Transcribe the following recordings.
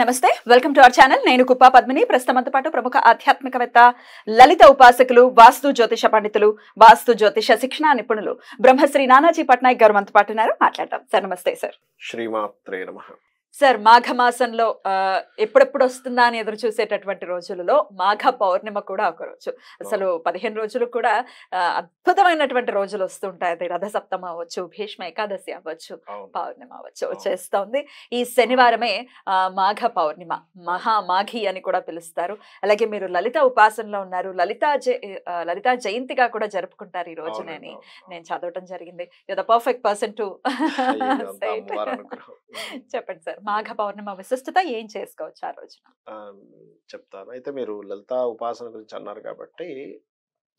నమస్తే welcome to our channel నేను కుప్పా పద్మిని ప్రస్తుతంతో పాటు ప్రముఖ ఆధ్యాత్మికవేత్త లలిత ఉపాసకులు వాస్తు జ్యోతిష పండితులు వాస్తు జ్యోతిష శిక్షణ నిపుణులు బ్రహ్మశ్రీ నానాజీ పట్నాయక్ గారు మనతో పాటు ఉన్నారు మాట్లాడదాం సార్ నమస్తే సార్ శ్రీమాత్రే నమః సార్ మాఘమాసంలో ఎప్పుడెప్పుడు వస్తుందా అని ఎదురు చూసేటటువంటి రోజులలో మాఘ పౌర్ణిమ కూడా ఒక రోజు అసలు 15 రోజులు కూడా అద్భుతమైనటువంటి రోజులు వస్తుంటాయి అది రథసప్తమి అవ్వచ్చు భీష్మ ఏకాదశి అవ్వచ్చు పౌర్ణిమ అవ్వచ్చు వచ్చేస్తోంది ఈ శనివారమే మాఘ పౌర్ణిమ మహామాఘి అని కూడా పిలుస్తారు అలాగే మీరు లలిత ఉపాసనలో ఉన్నారు లలితా జయంతిగా కూడా జరుపుకుంటారు ఈ రోజు నేను చదవటం జరిగింది you the perfect person to చెప్పండి సార్ మాఘ పౌర్ణిమ విశిష్టత ఏం చేసుకోవచ్చు ఆ రోజున చెప్తాను. అయితే మీరు లలితా ఉపాసన గురించి అన్నారు కాబట్టి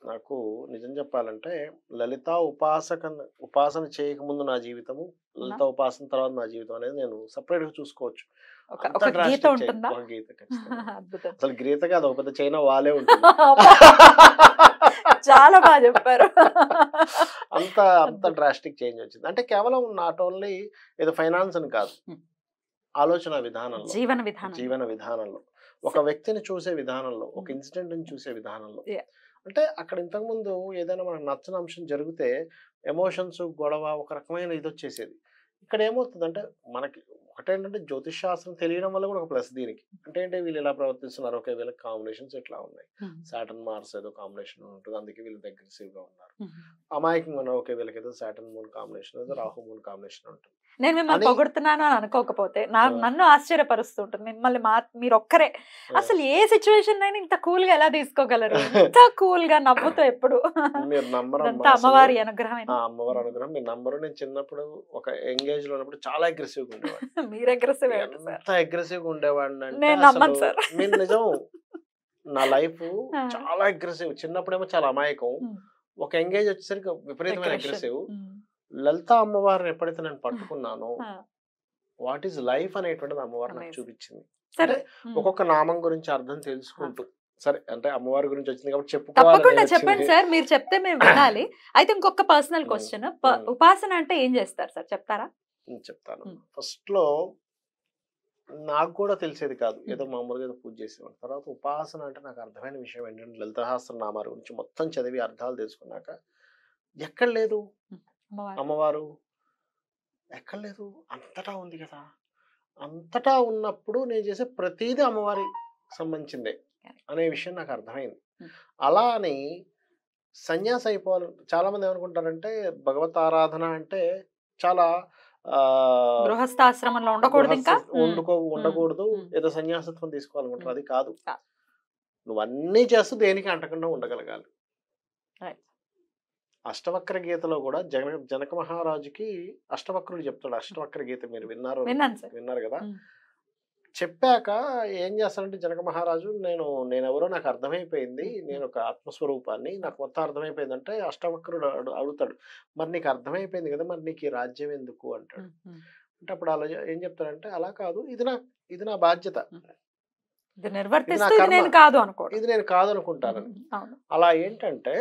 నాకు నిజం చెప్పాలంటే లలితా ఉపాసన చేయకముందు నా జీవితము, లలితా ఉపాసన తర్వాత నా జీవితం అనేది నేను సపరేట్ గా చూసుకోవచ్చు. అసలు గీత కాదు, ఒక పెద్ద చైనా వాళ్ళే ఉంటుంది. చాలా బాగా చెప్పారు. అంత డ్రాస్టిక్ చేంజ్ వచ్చింది. అంటే కేవలం నాట్ ఓన్లీ ఏదో ఫైనాన్స్ అని కాదు, ఆలోచన విధానంలో, జీవన విధానంలో, ఒక వ్యక్తిని చూసే విధానంలో, ఒక ఇన్సిడెంట్ ని చూసే విధానంలో. అంటే అక్కడ ఇంతకుముందు ఏదైనా మనకు నచ్చని అంశం జరిగితే ఎమోషన్స్, గొడవ, ఒక రకమైన ఇది వచ్చేసేది. ఇక్కడ ఏమవుతుందంటే మనకి ఒకటేంటంటే జ్యోతిష్ శాస్త్రం తెలియడం వల్ల కూడా ఒక ప్లస్ దీనికి. అంటే ఏంటి, వీళ్ళు ఇలా ప్రవర్తిస్తున్నారు, ఓకే వీళ్ళకి కాంబినేషన్స్ ఎట్లా ఉన్నాయి, సాటర్న్ మార్స్ ఏదో కాంబినేషన్ ఉంటుంది అందుకే వీళ్ళు అగ్రెసివ్ గా ఉన్నారు. అమాయకంగా ఉన్నారు, ఓకే వీళ్ళకి ఏదో సాటర్న్ మూన్ కాంబినేషన్, ఏదో రాహు మూన్ కాంబినేషన్ ఉంటుంది. నేను మిమ్మల్ని పొగుడుతున్నాను అని అనుకోకపోతే నన్ను ఆశ్చర్యపరుస్తుంటుంది మిమ్మల్ని మీరు ఒక్కరే అసలు ఏ సిచ్యువేషన్ అయినా ఇంత కూల్ గా ఎలా తీసుకోగలరు, ఇంత కూల్ గా నవ్వుతూ ఎప్పుడు. మీరు నంబర్ అమ్మవారి అనుగ్రహం. అమ్మవారి అనుగ్రహం. మీ నంబరు నేను చిన్నప్పుడు ఒక ఎంగేజ్ లో ఉన్నప్పుడు చాలా అగ్రెసివ్ గా ఉండేవాడు. మీరు అగ్రెసివ్, ఎంత అగ్రెసివ్ గా ఉండేవాడిని అంటే మీరు నిజం. నా లైఫ్ చాలా అగ్రెసివ్. చిన్నప్పుడేమో చాలా అమాయకం, ఒక ఎంగేజ్ వచ్చేసరికి విపరీతమైన అగ్రెసివ్. లలితా అమ్మవారిని ఎప్పుడైతే నేను పట్టుకున్నానో వాట్ ఈస్ లైఫ్ అనేటువంటిది అమ్మవారు నాకు చూపించింది. అంటే ఒక్కొక్క నామం గురించి అర్థం తెలుసుకుంటూ, సరే అంటే అమ్మవారి గురించి వచ్చింది కాబట్టి చెప్పుకోవాలి. చెప్పండి సార్, మీరు చెప్తే మేము వినాలి. అయితే ఇంకొక పర్సనల్ క్వశ్చన్, ఉపాసన అంటే ఏం చేస్తారు సార్ చెప్తారా? చెప్తాను. ఫస్ట్ లో నాకు కూడా తెలిసేది కాదు, ఏదో మామూలుగా ఏదో పూజ చేసేవాడు. తర్వాత ఉపాసన అంటే నాకు అర్థమైన విషయం ఏంటంటే లలితాశాస్త్ర నామాల గురించి మొత్తం చదివి అర్థాలు తెలుసుకున్నాక ఎక్కడ లేదు అమ్మవారు, ఎక్కడ లేదు, అంతటా ఉంది కదా. అంతటా ఉన్నప్పుడు నేను చేసే ప్రతిదీ అమ్మవారి సంబంధించిందే అనే విషయం నాకు అర్థమైంది. అలా అని సన్యాసి అయిపోవాలి. చాలా మంది ఏమనుకుంటారంటే భగవత్ ఆరాధన అంటే చాలా గృహస్థాశ్రమంలో ఉండకూడదు, ఇంకా ఉండకూడదు, ఏదో సన్యాసత్వం తీసుకోవాలనుకుంటారు. అది కాదు. నువ్వు అన్నీ చేస్తూ దేనికి అంటకుండా ఉండగలగాలి. అష్టవక్ర గీతలో కూడా జనక మహారాజుకి అష్టవక్రుడు చెప్తాడు. అష్టవక్ర గీత మీరు విన్నారు కదా. చెప్పాక ఏం చేస్తానంటే జనక మహారాజు నేనెవరో నాకు అర్థమైపోయింది, నేను ఒక ఆత్మస్వరూపాన్ని, నాకు మొత్తం అర్థమైపోయింది అంటే అష్టవక్రుడు అడుగుతాడు, మరి నీకు అర్థమైపోయింది కదా, మరి నీకు ఈ రాజ్యం ఎందుకు అంటాడు. అంటే అప్పుడు అలా ఏం చెప్తాడంటే, అలా కాదు, ఇది నా బాధ్యత, ఇది నేను కాదు అనుకుంటాను. అలా ఏంటంటే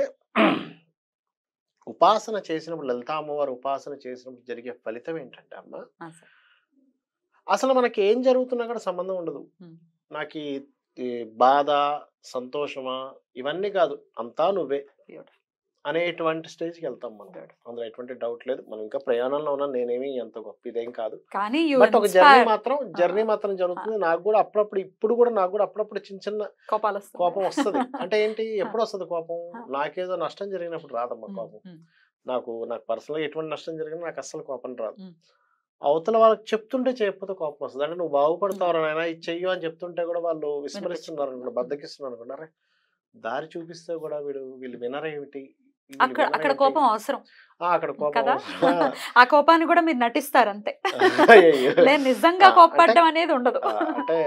ఉపాసన చేసినప్పుడు, లలితా అమ్మవారు ఉపాసన చేసినప్పుడు జరిగే ఫలితం ఏంటంటే అమ్మ, అసలు మనకి ఏం జరుగుతున్నా కూడా సంబంధం ఉండదు. నాకు ఈ బాధ, సంతోషమా ఇవన్నీ కాదు, అంతా నువ్వే అనేటువంటి స్టేజ్కి వెళ్తాం మనం. అందులో ఎటువంటి డౌట్ లేదు. మనం ఇంకా ప్రయాణంలో ఉన్నా, నేనేమి అంత గొప్ప ఇదేం కాదు. బట్ ఒక జర్నీ మాత్రం జరుగుతుంది. నాకు కూడా అప్పుడప్పుడు, ఇప్పుడు కూడా నాకు కూడా అప్పుడప్పుడు చిన్న చిన్న కోపం వస్తుంది. అంటే ఏంటి, ఎప్పుడు వస్తుంది కోపం? నాకేదో నష్టం జరిగినప్పుడు రాదమ్మా కోపం. నాకు పర్సనల్ గా ఎటువంటి నష్టం జరిగినా నాకు అస్సలు కోపం రాదు. అవతల వాళ్ళకి చెప్తుంటే చేయకపోతే కోపం వస్తుంది. అంటే నువ్వు బాగుపడతావు నాయనా, ఇది చెయ్యు అని చెప్తుంటే కూడా వాళ్ళు విస్మరిస్తున్నారు అనుకుంటా, బద్దకిస్తున్నారు అనుకుంటారే, దారి చూపిస్తే కూడా వీళ్ళు వినరేమిటి, అక్కడ కోపం అవసరం. అక్కడ కోపం, ఆ కోపాన్ని కూడా మీరు నటిస్తారు అంతే, నిజంగా కోపపడడం అనేది ఉండదు. అంటే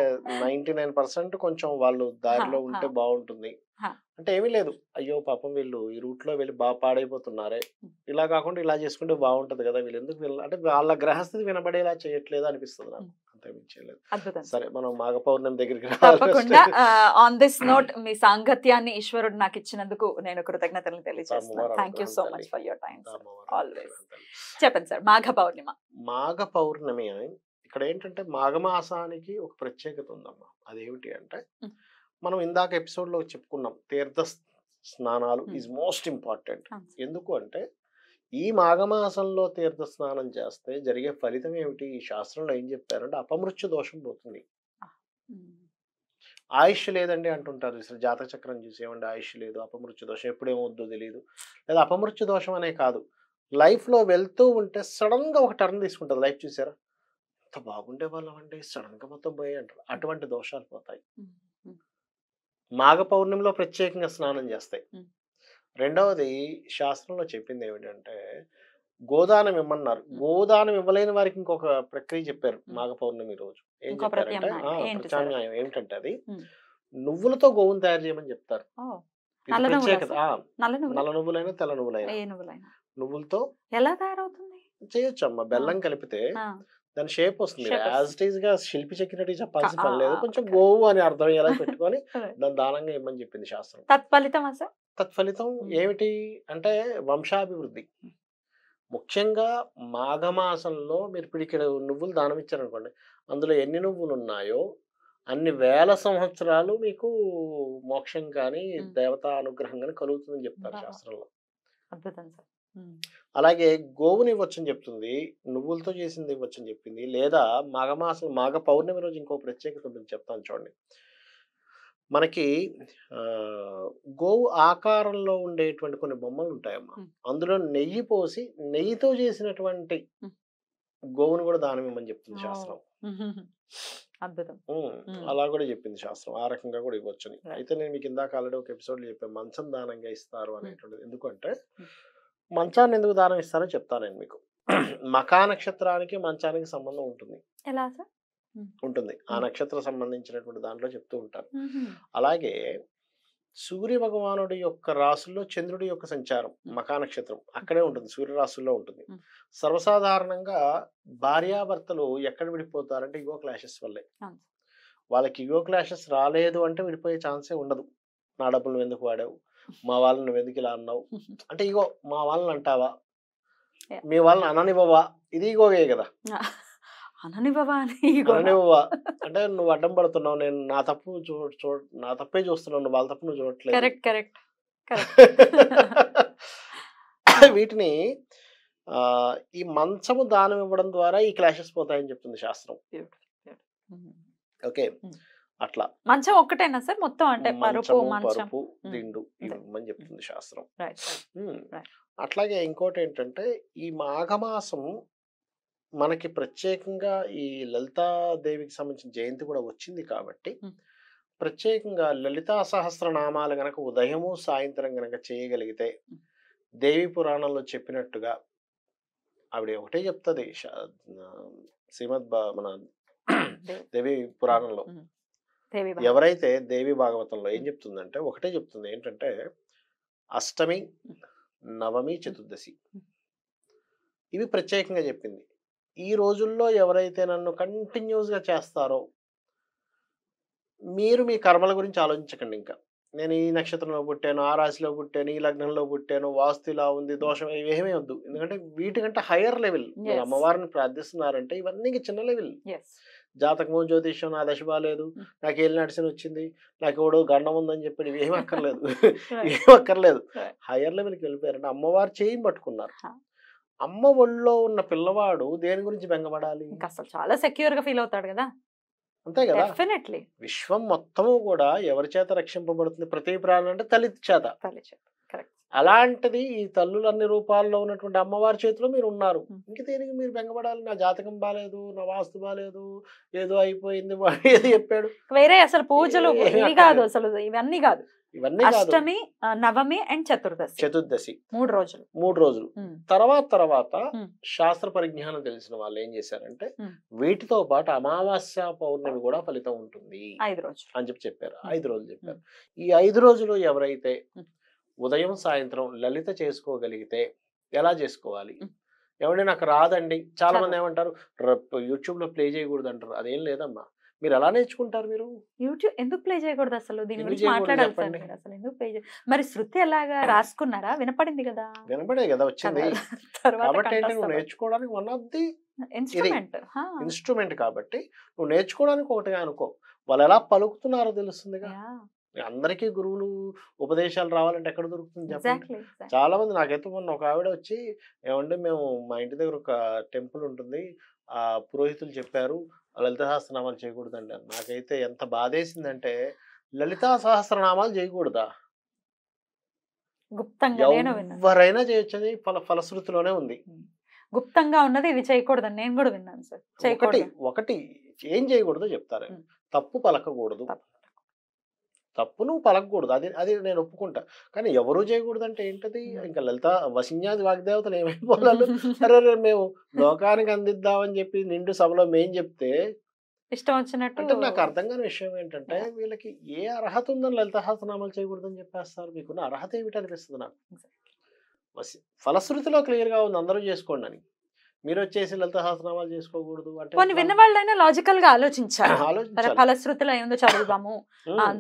99% కొంచెం వాళ్ళు దారిలో ఉంటే బాగుంటుంది. అంటే ఏమీ లేదు, అయ్యో పాపం వీళ్ళు ఈ రూట్ లో వెళ్ళి బాగా పాడైపోతున్నారే, ఇలా కాకుండా ఇలా చేసుకుంటే బాగుంటది కదా, వీళ్ళు ఎందుకు అంటే వాళ్ళ గ్రహస్థితి వినబడేలా చేయట్లేదు అనిపిస్తుంది నాకు, అంతే మించలేదు. సరే మనం మాఘ పౌర్ణమి దగ్గరికి తప్పకుండా. ఆన్ దిస్ నోట్ మీ సాంగత్యాన్ని ఈశ్వరుడు నాకు ఇచ్చినందుకు నేను కృతజ్ఞతలు తెలియజేస్తున్నాను. Thank you so much for your time always. చెప్పండి సార్, మాఘ పౌర్ణిమ. మాఘ పౌర్ణమి ఇక్కడ ఏంటంటే మాఘమాసానికి ఒక ప్రత్యేకత ఉందమ్మా. అదేమిటి అంటే ఉమ్, మనం ఇందాక ఎపిసోడ్లో చెప్పుకున్నాం, తీర్థ స్నానాలు ఉమ్, ఈజ్ మోస్ట్ ఇంపార్టెంట్. అవును సార్. ఎందుకు అంటే ఈ మాఘమాసంలో తీర్థ స్నానం చేస్తే జరిగే ఫలితం ఏమిటి? ఈ శాస్త్రంలో ఏం చెప్పారంటే అపమృత్యు దోషం పోతుంది. ఉమ్, ఆయుష్ లేదండి అంటుంటారు. అసలు జాతక చక్రం చూసి ఏమండి ఆయుష్ లేదు, అపమృత్యు దోషం ఎప్పుడేమవుద్దో తెలియదు. లేదా అపమృత్యు దోషం అనే కాదు, లైఫ్లో వెళ్తూ ఉంటే సడన్గా ఒక టర్న్ తీసుకుంటుంది లైఫ్. చూసారా, ఎంత బాగుండే వాళ్ళం అండి, సడన్గా మొత్తం పోయి అంటారు. అటువంటి దోషాలు పోతాయి. ఉమ్, ఉమ్, మాఘ పౌర్ణమిలో ప్రత్యేకంగా స్నానం చేస్తాయి. ఉమ్, రెండవది శాస్త్రంలో చెప్పింది ఏమిటంటే గోదానం ఇమ్మన్నారు. గోదానం ఇవ్వలేని వారికి ఇంకొక ప్రక్రియ చెప్పారు మాఘ పౌర్ణమి రోజు. ఏం ఇంకో చెప్పారంటే ప్రత్యామ్నాయం ఏంటి సార్? ప్రత్యామ్నాయం ఏమిటంటే అది ఉమ్, నువ్వులతో గోవును తయారు చేయమని చెప్తారు. ఓ, ఇది నల్ల నువ్వులా ప్రత్యేకత. సార్? నల్ల నువ్వులా? నల్ల నువ్వులైనా తెల్ల నువ్వులైనా ఏ నువ్వులైనా నువ్వులతో ఎలా తయారవుతుంది? చేయొచ్చు అమ్మ. బెల్లం కలిపితే ఆ, దాని షేప్ వస్తుంది. షేప్ యాజ్ వస్తుంది. ఇట్ ఈస్ గా శిల్పి చెక్కినట్టు చెప్పాల్సిన ఆ, పని లేదు. ఆ, కొంచెం correct. గోవు అని అర్థమయ్యేలా పెట్టుకొని Correct. దాని దానంగా ఇమ్మని చెప్పింది శాస్త్రం. తత్ఫలితమా సార్? తత్ఫలితం ఉమ్, ఏమిటి అంటే వంశాభివృద్ధి. ముఖ్యంగా మాఘమాసంలో మీరు పిడికెడు నువ్వులు దానం ఇచ్చారనుకోండి, అందులో ఎన్ని నువ్వులు ఉన్నాయో అన్ని వేల సంవత్సరాలు మీకు మోక్షం కానీ ఉమ్, దేవతా అనుగ్రహం కానీ కలుగుతుందని చెప్తారు బా, శాస్త్రంలో. అద్భుతం సార్. ఉమ్, అలాగే గోవుని ఇవ్వచ్చని చెప్తుంది, నువ్వులతో చేసింది ఇవ్వచ్చని చెప్పింది. లేదా మాఘమాసం మాఘ పౌర్ణమి రోజు ఇంకో ప్రత్యేకత ఉంటుంది, చెప్తాను చూడండి. మనకి ఆ, గోవు ఆకారంలో ఉండేటువంటి కొన్ని బొమ్మలు ఉంటాయమ్మా. ఉమ్, అందులో నెయ్యి పోసి నెయ్యితో చేసినటువంటి ఉమ్, గోవును కూడా దానం ఇవ్వమని చెప్తుంది ఓ, శాస్త్రం. ఉమ్, అద్భుతం. ఉమ్, ఉమ్, అలా కూడా చెప్పింది శాస్త్రం. ఆ రకంగా కూడా ఇవ్వచ్చని. రైట్. అయితే నేను మీకు ఇందాక ఆల్రెడీ ఒక ఎపిసోడ్లో చెప్పాను, మంచం దానంగా ఇస్తారు ఉమ్, అనేటువంటిది. ఎందుకంటే ఉమ్, మంచాన్ని ఎందుకు దానం ఇస్తారో చెప్తాను నేను మీకు. మకా నక్షత్రానికి మంచానికి సంబంధం ఉంటుంది. ఎలా సార్? ఉమ్, ఉంటుంది ఆ ఉమ్, నక్షత్రం సంబంధించినటువంటి దాంట్లో చెప్తూ ఉంటారు. ఉమ్, అలాగే సూర్య భగవానుడి యొక్క రాసుల్లో చంద్రుడి యొక్క సంచారం మకా నక్షత్రం అక్కడే ఉంటుంది, సూర్యరాశుల్లో ఉంటుంది. ఉమ్, సర్వసాధారణంగా భార్యాభర్తలు ఎక్కడ విడిపోతారంటే ఇగో క్లాషెస్ వల్లే. అవును సార్. వాళ్ళకి ఇగో క్లాషెస్ రాలేదు అంటే విడిపోయే ఛాన్సే ఉండదు. నా డబ్బులు నువ్వు ఎందుకు వాడావు, మా వాళ్ళని నువ్వు ఎందుకు ఇలా అన్నావు అంటే ఇగో, మా వాళ్ళని అంటావా, Yeah. మీ వాళ్ళని అననివ్వవా, ఇది ఇగోగే కదా. అననివ్వవా అని ఈగోనా? అననివ్వవా అంటే నువ్వు అడ్డం పడుతున్నావు, నేను నా తప్పు నా తప్పే చూస్తున్నావు, నువ్వు వాళ్ళ తప్పు నువ్వు చూడట్లేదు. Correct correct correct. వీటిని ఈ మంచము దానం ఇవ్వడం ద్వారా ఈ క్లాషెస్ పోతాయని చెప్తుంది శాస్త్రం. ఓకే, అట్లా మంచం ఒక్కటేనా సార్ మొత్తం? అంటే పరుపు మంచము మంచం పరుపు దిండు ఇవ్వమని చెప్తుంది శాస్త్రం. రైట్. ఉమ్. Right. అట్లాగే ఇంకోటి ఏంటంటే ఈ మాఘమాసం మనకి ప్రత్యేకంగా ఈ లలితాదేవికి సంబంధించిన జయంతి కూడా వచ్చింది కాబట్టి ప్రత్యేకంగా లలితా సహస్రనామాలు గనక ఉదయము సాయంత్రం గనక చేయగలిగితే దేవి పురాణంలో చెప్పినట్టుగా ఆవిడ ఒకటే చెప్తుంది మన దేవి పురాణంలో. ఎవరైతే దేవి భాగవతంలో ఏం చెప్తుందంటే ఒకటే చెప్తుంది, ఏంటంటే అష్టమి నవమి చతుర్దశి ఇవి ప్రత్యేకంగా చెప్పింది. ఈ రోజుల్లో ఎవరైతే నన్ను కంటిన్యూస్గా చేస్తారో మీరు మీ కర్మల గురించి ఆలోచించకండి. ఇంకా నేను ఈ నక్షత్రంలో పుట్టాను, ఆ రాశిలో పుట్టాను, ఈ లగ్నంలో పుట్టాను, వాస్తు ఇలా ఉంది, దోషం ఇవేమీ వద్దు. ఎందుకంటే వీటికంటే హయ్యర్ లెవెల్ మీరు అమ్మవారిని ప్రార్థిస్తున్నారంటే ఇవన్నీ చిన్న లెవెల్. జాతకము జ్యోతిష్యం నా దశ బాగాలేదు, నాకు ఏళ్ళు నడిచిన వచ్చింది, నాకు ఎవడో గండం ఉందని చెప్పి ఏమి అక్కర్లేదు. ఏం అక్కర్లేదు. హయ్యర్ లెవెల్కి వెళ్ళిపోయారంటే అమ్మవారు చేయి పట్టుకున్నారు. అమ్మ ఒళ్ళో ఉన్న పిల్లవాడు దేని గురించి బెంగపడాలి? అసలు చాలా సెక్యూర్ గా ఫీల్ అవుతాడు కదా. అంతే కదా. డెఫినెట్లీ విశ్వం మొత్తము కూడా ఎవరి చేత రక్షింపబడుతుంది? ప్రతి ప్రాణం అంటే తల్లి చేత. అలాంటిది ఈ తల్లులు అన్ని రూపాల్లో ఉన్నటువంటి అమ్మవారి చేతిలో మీరు ఉన్నారు. ఇంక దేనికి మీరు బెంగపడాలి? నా జాతకం బాగాలేదు, నా వాస్తు బాగాలేదు, ఏదో అయిపోయింది, ఏదో చెప్పాడు. వేరే అసలు పూజలు ఇవి కాదు, అసలు ఇవన్నీ కాదు. ఇవన్నీ అష్టమి నవమి అండ్ చతుర్దశి 3 రోజులు తర్వాత శాస్త్ర పరిజ్ఞానం తెలిసిన వాళ్ళు ఏం చేశారంటే వీటితో పాటు అమావాస్య పౌర్ణమి కూడా ఫలితం ఉంటుంది 5 రోజులు అని చెప్పారు. 5 రోజులు చెప్పారు. ఈ 5 రోజులు ఎవరైతే ఉదయం సాయంత్రం లలిత చేసుకోగలిగితే ఎలా చేసుకోవాలి? ఎవరైనా నాకు రాదండి, చాలా మంది ఏమంటారు యూట్యూబ్ లో ప్లే చేయకూడదు అంటారు. అదేం లేదమ్మా, మీరు ఎలా నేర్చుకుంటారు? మీరు యూట్యూబ్ ఎందుకు ప్లే చేయకూడదు? అసలు దీని గురించి మాట్లాడాలి సార్. అసలు ఎందుకు ప్లే మరి శృతి ఎలాగా రాసుకున్నారా? వినపడింది కదా, వినపడే కదా వచ్చింది. కాబట్టి ఏంటి, నువ్వు నేర్చుకోవడానికి one of the instrument. Instrument కాబట్టి నువ్వు నేర్చుకోవడానికి ఒకటిగా అనుకో, వాళ్ళు ఎలా పలుకుతున్నారో తెలుస్తుందిగా. అందరికీ గురువులు ఉపదేశాలు రావాలంటే ఎక్కడ దొరుకుతుంది చెప్పండి. ఎగ్జాక్ట్లీ. చాలా మంది నాకైతే మొన్న ఒక ఆవిడ వచ్చి, ఏమంటే మేము మా ఇంటి దగ్గర ఒక టెంపుల్ ఉంటుంది, ఆ పురోహితులు చెప్పారు లలిత సహస్రనామాలు చేయకూడదండి అని. నాకైతే ఎంత బాధేసిందంటే, లలితా సహస్రనామాలు చేయకూడదా? గుప్తంగా నేను విన్నాను. ఎవరైనా చేయొచ్చని ఫలశ్రుతిలోనే ఉంది. గుప్తంగా ఉన్నది ఇది చేయకూడదని నేను కూడా విన్నాను సార్. ఒకటి చేయకూడదు. ఒకటి ఏం చేయకూడదో చెప్తారు. తప్పు పలకకూడదు, తప్పు నువ్వు పలకకూడదు, అది అది నేను ఒప్పుకుంటా. కానీ ఎవరు చేయకూడదు అంటే ఏంటది? ఇంకా లలిత వశిన్యాది వాగ్దేవతలు ఏమైపోవాలి? అరే మేము లోకానికి అందిద్దామని చెప్పి నిండు సభలో మేం చెప్తే ఇష్టం వచ్చినట్టు. అంటే నాకు అర్థం కాని విషయం ఏంటంటే, వీళ్ళకి ఏ అర్హత ఉందని లలిత సహస్రనామాలు చేయకూడదని చెప్పేస్తారు. మీకున్న అర్హత ఏమిటి అనిపిస్తుంది నాకు. ఫలశ్రుతిలో క్లియర్ గా ఉంది అందరూ చేసుకోండి అని, మీరు వచ్చేసి లలిత సహస్రనామాలు చేసుకోకూడదు అంటే కొన్ని విన్న వాళ్ళైనా లాజికల్ గా ఆలోచించారు. ఆలోచించాలి. ఫలశ్రుతిలో ఏముందో చదువుదాము,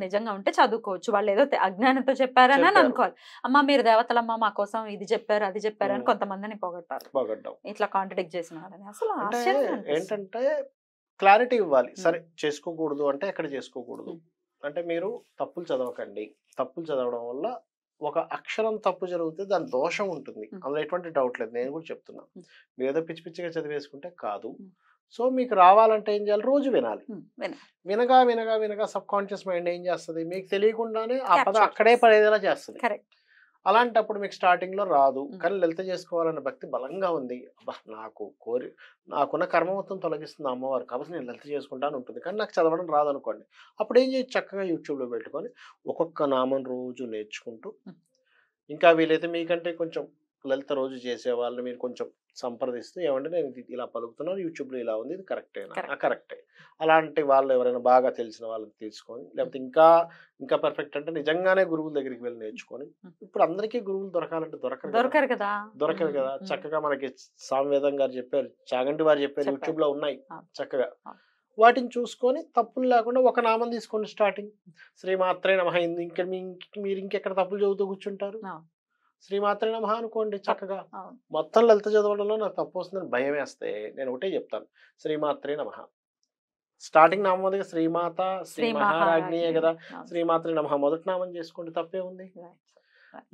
నిజంగా ఉంటే చదువుకోవచ్చు, వాళ్ళు ఏదో అజ్ఞానంతో చెప్పారని అని అనుకోవాలి. అమ్మ మీరు దేవతలమ్మ మా కోసం ఇది చెప్పారు అది చెప్పారు అని కొంతమందిని పొగడ్డాం ఇట్లా కాంట్రడిక్ట్ చేసిన వాళ్ళని. అసలు ఏంటంటే క్లారిటీ ఇవ్వాలి. సరే చేసుకోకూడదు అంటే ఎక్కడ చేసుకోకూడదు అంటే, మీరు తప్పులు చదవకండి. తప్పులు చదవడం వల్ల ఒక అక్షరం తప్పు జరిగితే దాని దోషం ఉంటుంది, అందులో ఎటువంటి డౌట్ లేదు. నేను కూడా చెప్తున్నాను, మీరు ఏదో పిచ్చి పిచ్చిగా చదివేసుకుంటే కాదు. సో మీకు రావాలంటే ఏం చేయాలి? రోజు వినాలి. వినగా వినగా వినగా సబ్ కాన్షియస్ మైండ్ ఏం చేస్తుంది? మీకు తెలియకుండానే ఆ పదం అక్కడే పడేదేలా చేస్తుంది. అలాంటప్పుడు మీకు స్టార్టింగ్ లో రాదు, కానీ లలిత చేసుకోవాలన్న భక్తి బలంగా ఉంది. అబ్బా నాకున్న కర్మ మొత్తం తొలగిస్తుంది అమ్మవారు, కాబట్టి నేను లలిత చేసుకుంటాను ఉంటుంది, కానీ నాకు చదవడం రాదు అనుకోండి. అప్పుడు ఏం చేయొచ్చు? చక్కగా యూట్యూబ్లో పెట్టుకొని ఒక్కొక్క నామం రోజు నేర్చుకుంటూ, ఇంకా వీలైతే మీకంటే కొంచెం లలిత రోజు చేసే వాళ్ళని మీరు కొంచెం సంప్రదిస్తూ, ఏమంటే నేను ఇలా పలుకుతున్నాను, యూట్యూబ్లో ఇలా ఉంది, ఇది కరెక్టేనా? కరెక్టే. అలాంటి వాళ్ళు ఎవరైనా బాగా తెలిసిన వాళ్ళని తీసుకొని, లేకపోతే ఇంకా ఇంకా పర్ఫెక్ట్ అంటే నిజంగానే గురువుల దగ్గరికి వెళ్ళి నేర్చుకొని. ఇప్పుడు అందరికీ గురువులు దొరకాలంటే దొరకరు కదా. చక్కగా మనకి సామవేదం గారు చెప్పారు, చాగంటి వారు చెప్పారు, యూట్యూబ్లో ఉన్నాయి చక్కగా. వాటిని చూసుకొని తప్పులు లేకుండా ఒక నామం తీసుకోండి స్టార్టింగ్. శ్రీమాత్రే నమః. మీరు ఇంకెక్కడ తప్పులు చదువుతూ కూర్చుంటారు? శ్రీమాత్రే నమః అనుకోండి చక్కగా. మొత్తం లలిత చదవడంలో నాకు తప్పు వస్తుందని భయం వేస్తే నేను ఒకటే చెప్తాను, శ్రీమాత్రే నమః. స్టార్టింగ్ నామం దగ్గర శ్రీమాత శ్రీ మహారాజ్ఞియే కదా, శ్రీమాత్రే నమః మొదటి నామం చేసుకోండి, తప్పే ఉంది.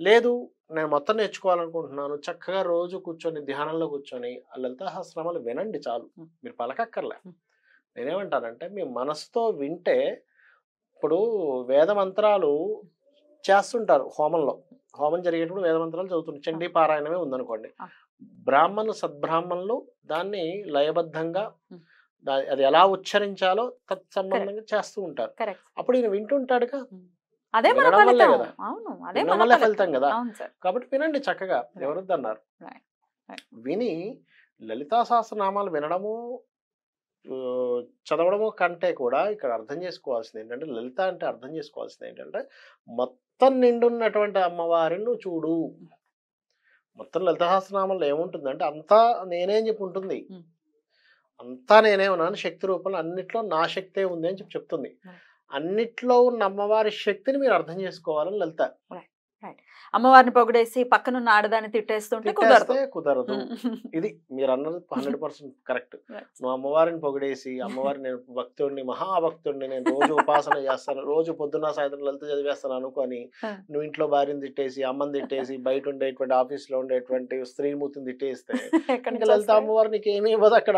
లేదు నేను మొత్తం నేర్చుకోవాలనుకుంటున్నాను, చక్కగా రోజు కూర్చొని ధ్యానంలో కూర్చొని ఆ లలిత సహస్రనామాలు వినండి చాలు, మీరు పలకక్కర్లే. నేనేమంటానంటే మీ మనసుతో వింటే, ఇప్పుడు వేద మంత్రాలు చేస్తుంటారు హోమంలో, హోమం జరిగేటప్పుడు వేద మంత్రాలు చదువుతుంటారు, చండీ పారాయణమే ఉందనుకోండి, సద్బ్రాహ్మణులు దాన్ని లయబద్ధంగా అది ఎలా ఉచ్చరించాలో తత్సంబంధంగా చేస్తూ ఉంటారు. అప్పుడు ఈయన వింటుంటాడుగా, ఫలితం కదా. కాబట్టి వినండి చక్కగా, ఎవరొద్దన్నారు. విని లలితా సహస్రనామాలు వినడము చదవడము కంటే కూడా ఇక్కడ అర్థం చేసుకోవాల్సింది ఏంటంటే, లలిత అంటే అర్థం చేసుకోవాల్సింది ఏంటంటే, మొత్తం నిండున్నటువంటి అమ్మవారిని నువ్వు చూడు. మొత్తం లలిత సహస్రనామంలో ఏముంటుందంటే అంతా నేనే అని చెప్పి ఉంటుంది, అంతా నేనే ఉన్నాను శక్తి రూపంలో, అన్నిట్లో నా శక్తే ఉంది అని చెప్పి చెప్తుంది. అన్నిట్లో ఉన్న అమ్మవారి శక్తిని మీరు అర్థం చేసుకోవాలని లలిత. అమ్మవారిని పొగిడేసి పక్కనున్న ఆడదాన్ని తిట్టేస్తుంటే కుదరదు. ఇది మీరు అన్నది 100% కరెక్ట్. నువ్వు అమ్మవారిని పొగిడేసి, అమ్మవారిని నేను భక్తుడిని, మహాభక్తుడిని, నేను రోజు ఉపాసన చేస్తాను, రోజు పొద్దున్న సాయంత్రం లలిత చదివేస్తాను అనుకొని నువ్వు ఇంట్లో భార్యను తిట్టేసి, అమ్మని తిట్టేసి, బయట ఉండేటువంటి ఆఫీస్ లో ఉండేటువంటి స్త్రీమూర్తిని తిట్టేస్తే లలిత అమ్మవారు నీకు ఏమీ ఇవ్వదు అక్కడ.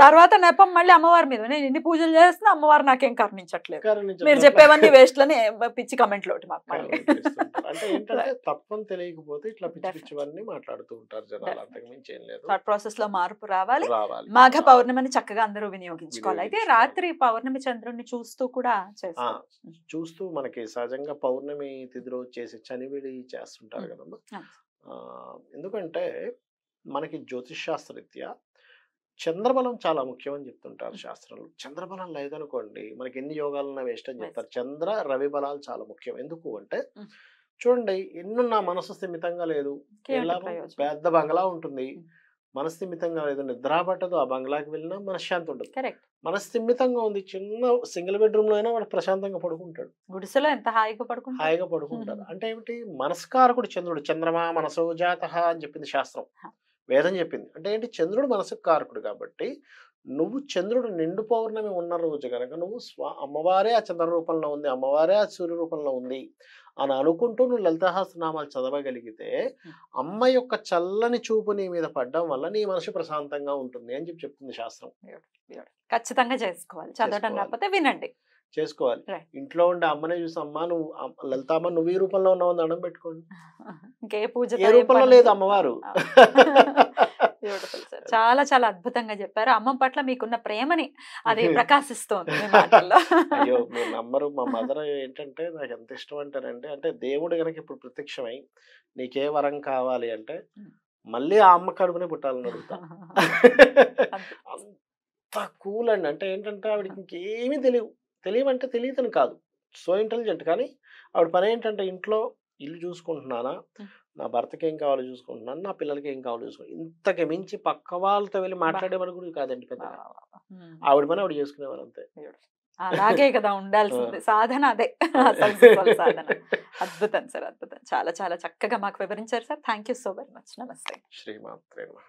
తర్వాత నెపం మళ్ళీ అమ్మవారి మీద, నేను ఎన్ని పూజలు చేస్తున్నా అమ్మవారు నాకేం కరుణించట్లేదు, మీరు చెప్పేవన్నీ వేస్ట్ లని పిచ్చి కమెంట్లు అంటే ఏంటంటే తత్వం తెలియకపోతే ఇట్లా పిచ్చి పిచ్చివన్నీ మాట్లాడుతూ ఉంటారు జనాలు, అంతకు మించి ఏం లేదు. థాట్ ప్రాసెస్ లో మార్పు రావాలి. మాఘ పౌర్ణమిని చక్కగా అందరూ వినియోగించుకోవాలి. అయితే రాత్రి పౌర్ణమి చంద్రుడిని చూస్తూ కూడా చూస్తూ మనకి సహజంగా పౌర్ణమి తిథి రోజు చేసి చనివిడి చేస్తుంటారు కదమ్మా. ఎందుకంటే మనకి జ్యోతిష్ శాస్త్రరీత్యా చంద్రబలం చాలా ముఖ్యం అని చెప్తుంటారు శాస్త్రంలో. చంద్రబలం లేదనుకోండి మనకి ఎన్ని యోగాలన్నా వేస్ట్ అని చెప్తారు. చంద్ర రవి బలాలు చాలా ముఖ్యం. ఎందుకు అంటే చూడండి, ఎన్నున్నా మనసు స్థిమితంగా లేదు, పెద్ద బంగ్లా ఉంటుంది, మనస్థిమితంగా లేదు, నిద్ర పట్టదు, ఆ బంగ్లాకి వెళ్ళినా మనశ్శాంతి ఉండదు. మనస్థిమితంగా ఉంది, చిన్న సింగిల్ బెడ్రూమ్ లో అయినా వాడు ప్రశాంతంగా పడుకుంటాడు, గుడిసెలో ఎంత హాయిగా పడుకుంటాడు. అంటే ఏమిటి? మనస్కారకుడు చంద్రుడు, చంద్రమా మనసో జాతః అని చెప్పింది శాస్త్రం. వేదం చెప్పింది. అంటే ఏంటి, చంద్రుడు మనసుకు కారకుడు కాబట్టి నువ్వు చంద్రుడు నిండు పౌర్ణమి ఉన్న రోజు గనక నువ్వు అమ్మవారే ఆ చంద్ర రూపంలో ఉంది, అమ్మవారే ఆ సూర్య రూపంలో ఉంది అని అనుకుంటూ నువ్వు లలితాసహస్రనామాలు చదవగలిగితే అమ్మ యొక్క చల్లని చూపు నీ మీద పడడం వల్ల నీ మనసు ప్రశాంతంగా ఉంటుంది అని చెప్తుంది శాస్త్రం. ఖచ్చితంగా చేసుకోవాలి. చదవడం రాకపోతే వినండి, చేసుకోవాలి. ఇంట్లో ఉండే అమ్మనే చూసి, అమ్మ నువ్వు లలితామ్మ నువ్వు ఈ రూపంలో ఉన్నావు అని దండం పెట్టుకోండి. ఇంకే పూజ ఏ రూపంలో లేదు అమ్మవారు. బ్యూటిఫుల్ సార్, చాలా చాలా అద్భుతంగా చెప్పారు. అమ్మ పట్ల మీకున్న ప్రేమని అది ప్రకాశిస్తోంది మీ మాటల్లో. అయ్యో మీరు నమ్మరు, మా మదర్ ఏంటంటే నాకు ఎంత ఇష్టం అంటారంటే, అంటే దేవుడు గనక ఇప్పుడు ప్రత్యక్షమై నీకే వరం కావాలి అంటే మళ్ళీ ఆ అమ్మ కడుపునే పుట్టాలని అడుగుతా. అంత కూల్ అండి. అంటే ఏంటంటే ఆవిడకి ఇంకేమీ తెలియవంటే తెలియదని కాదు, సో ఇంటెలిజెంట్. కానీ ఆవిడ పని ఏంటంటే ఇంట్లో ఇల్లు చూసుకుంటున్నానా, నా భర్తకి ఏం కావాలో చూసుకుంటున్నాను, నా పిల్లలకి ఏం కావాలో చూసుకుంటాను. ఇంతకు మించి పక్క వాళ్ళతో వెళ్ళి మాట్లాడేవాడు కూడా కాదండి పెద్దగా. ఆవిడ పని ఆవిడ చేసుకునేవారు అంతే. అలాగే కదా ఉండాల్సింది, సాధన అదే అసలు సాధన. అద్భుతం సార్, అద్భుతం. చాలా చాలా చక్కగా మాకు వివరించారు sir. Thank you so very much. నమస్తే. శ్రీమాత్రే నమః.